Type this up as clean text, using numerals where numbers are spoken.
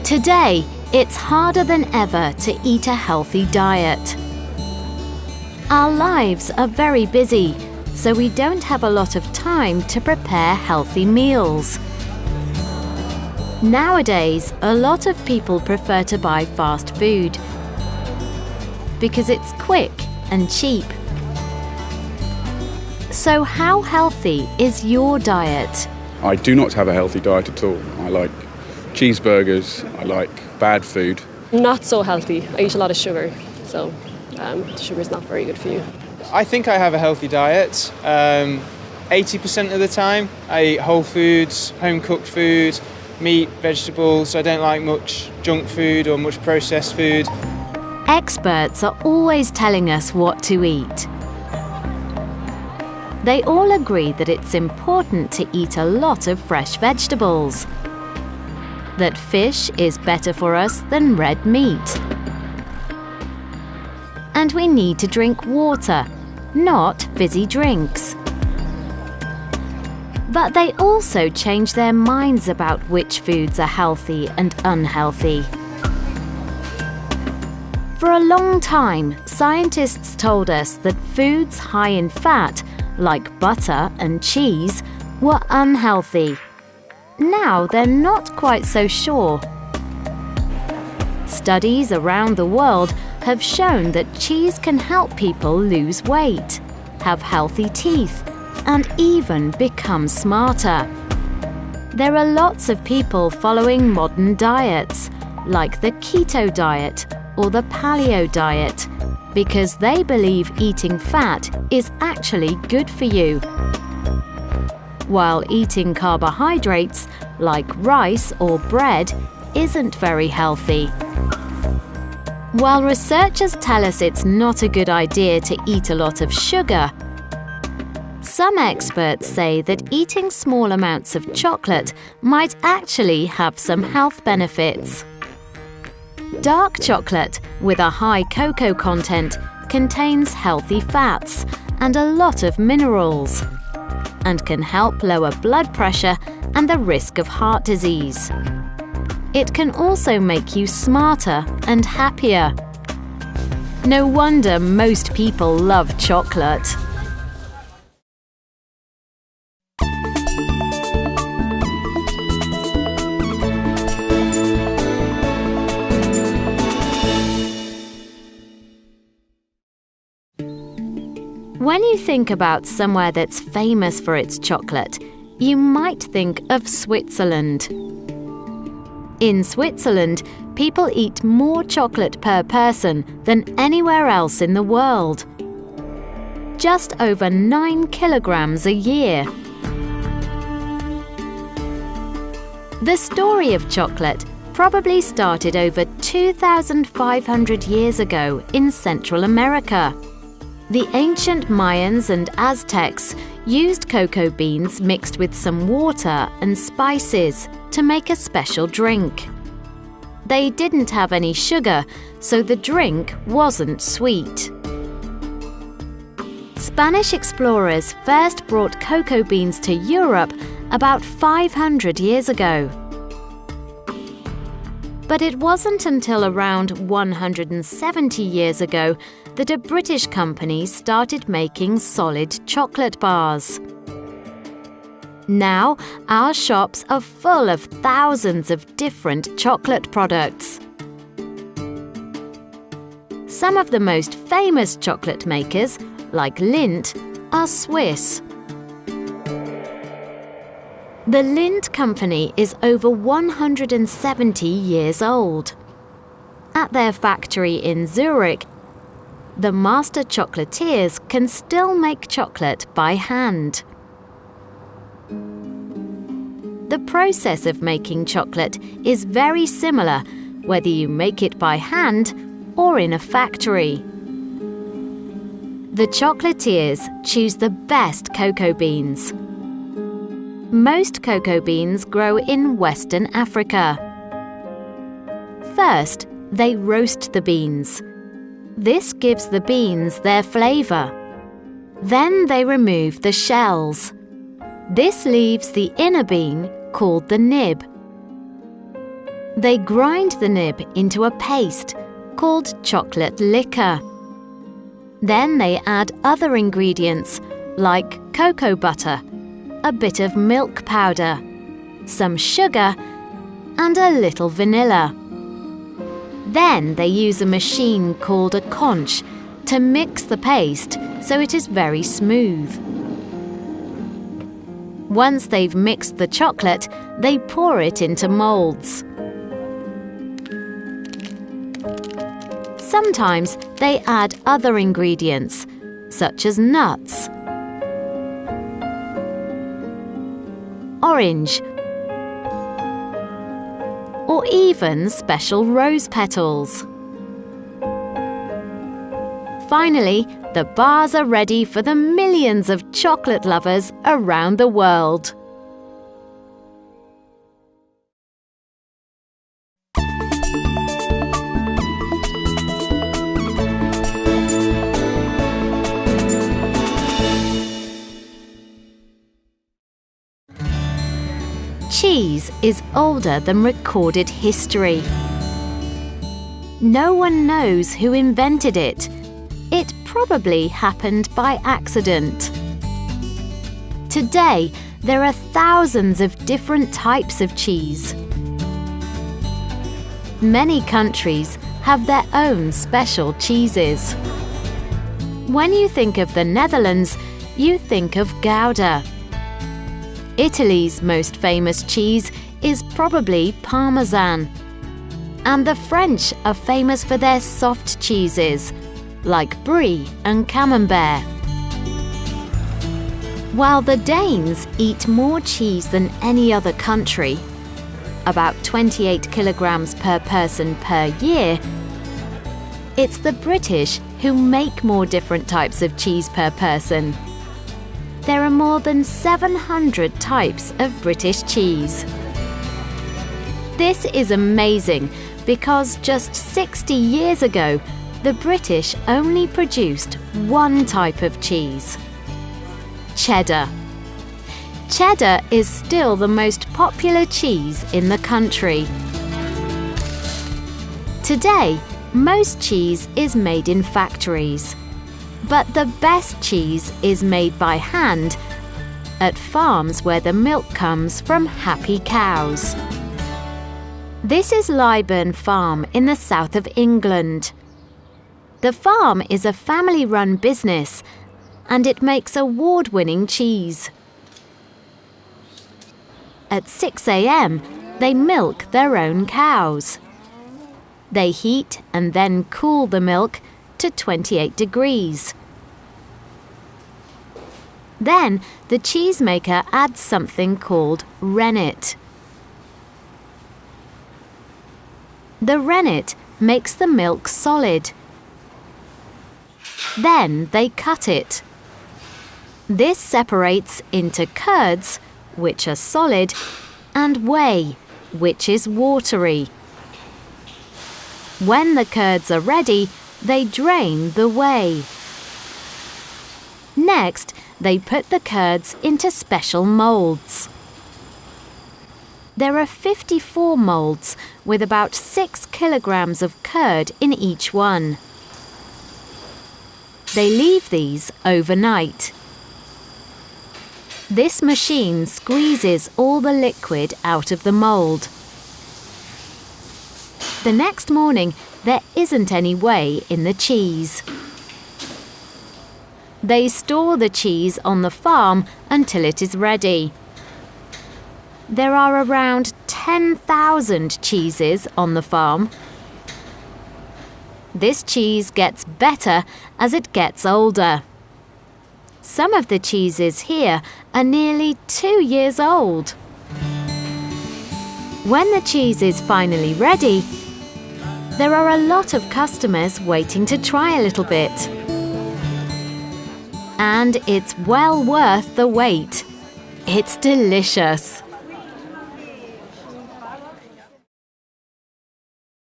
Today, it's harder than ever to eat a healthy diet. Our lives are very busy, so we don't have a lot of time to prepare healthy meals. Nowadays, a lot of people prefer to buy fast food because it's quick and cheap. So how healthy is your diet? I do not have a healthy diet at all. I like cheeseburgers, I like bad food. Not so healthy. I eat a lot of sugar, so sugar is not very good for you. I think I have a healthy diet. 80% of the time I eat whole foods, home-cooked food, meat, vegetables. I don't like much junk food or much processed food. Experts are always telling us what to eat. They all agree that it's important to eat a lot of fresh vegetables, that fish is better for us than red meat, and we need to drink water, not fizzy drinks. But they also change their minds about which foods are healthy and unhealthy. For a long time, scientists told us that foods high in fat, like butter and cheese, were unhealthy. Now they're not quite so sure. Studies around the world have shown that cheese can help people lose weight, have healthy teeth, and even become smarter. There are lots of people following modern diets, like the keto diet or the paleo diet, because they believe eating fat is actually good for you, while eating carbohydrates like rice or bread isn't very healthy. While researchers tell us it's not a good idea to eat a lot of sugar, some experts say that eating small amounts of chocolate might actually have some health benefits. Dark chocolate with a high cocoa content contains healthy fats and a lot of minerals, and can help lower blood pressure and the risk of heart disease. It can also make you smarter and happier. No wonder most people love chocolate. When you think about somewhere that's famous for its chocolate, you might think of Switzerland. In Switzerland, people eat more chocolate per person than anywhere else in the world. Just over 9 kilograms a year. The story of chocolate probably started over 2,500 years ago in Central America. The ancient Mayans and Aztecs used cocoa beans mixed with some water and spices to make a special drink. They didn't have any sugar, so the drink wasn't sweet. Spanish explorers first brought cocoa beans to Europe about 500 years ago. But it wasn't until around 170 years ago that a British company started making solid chocolate bars. Now, our shops are full of thousands of different chocolate products. Some of the most famous chocolate makers, like Lindt, are Swiss. The Lindt company is over 170 years old. At their factory in Zurich, the master chocolatiers can still make chocolate by hand. The process of making chocolate is very similar, whether you make it by hand or in a factory. The chocolatiers choose the best cocoa beans. Most cocoa beans grow in Western Africa. First, they roast the beans. This gives the beans their flavor. Then they remove the shells. This leaves the inner bean, called the nib. They grind the nib into a paste called chocolate liquor. Then they add other ingredients like cocoa butter, a bit of milk powder, some sugar, and a little vanilla. Then they use a machine called a conch to mix the paste so it is very smooth. Once they've mixed the chocolate, they pour it into molds. Sometimes they add other ingredients, such as nuts, orange, or even special rose petals. Finally, the bars are ready for the millions of chocolate lovers around the world. Cheese is older than recorded history. No one knows who invented it. It probably happened by accident. Today, there are thousands of different types of cheese. Many countries have their own special cheeses. When you think of the Netherlands, you think of Gouda. Italy's most famous cheese is probably Parmesan. And the French are famous for their soft cheeses, like Brie and Camembert. While the Danes eat more cheese than any other country, about 28 kilograms per person per year, it's the British who make more different types of cheese per person. There are more than 700 types of British cheese. This is amazing because just 60 years ago, the British only produced one type of cheese: cheddar. Cheddar is still the most popular cheese in the country. Today, most cheese is made in factories. But the best cheese is made by hand at farms where the milk comes from happy cows. This is Lyburn Farm in the south of England. The farm is a family-run business and it makes award-winning cheese. At 6 a.m., they milk their own cows. They heat and then cool the milk to 28 degrees. Then the cheesemaker adds something called rennet. The rennet makes the milk solid. Then they cut it. This separates into curds, which are solid, and whey, which is watery. When the curds are ready, they drain the whey. Next, they put the curds into special molds. There are 54 molds with about 6 kilograms of curd in each one. They leave these overnight. This machine squeezes all the liquid out of the mold. The next morning, there isn't any whey in the cheese. They store the cheese on the farm until it is ready. There are around 10,000 cheeses on the farm. This cheese gets better as it gets older. Some of the cheeses here are nearly 2 years old. When the cheese is finally ready, there are a lot of customers waiting to try a little bit. And it's well worth the wait. It's delicious.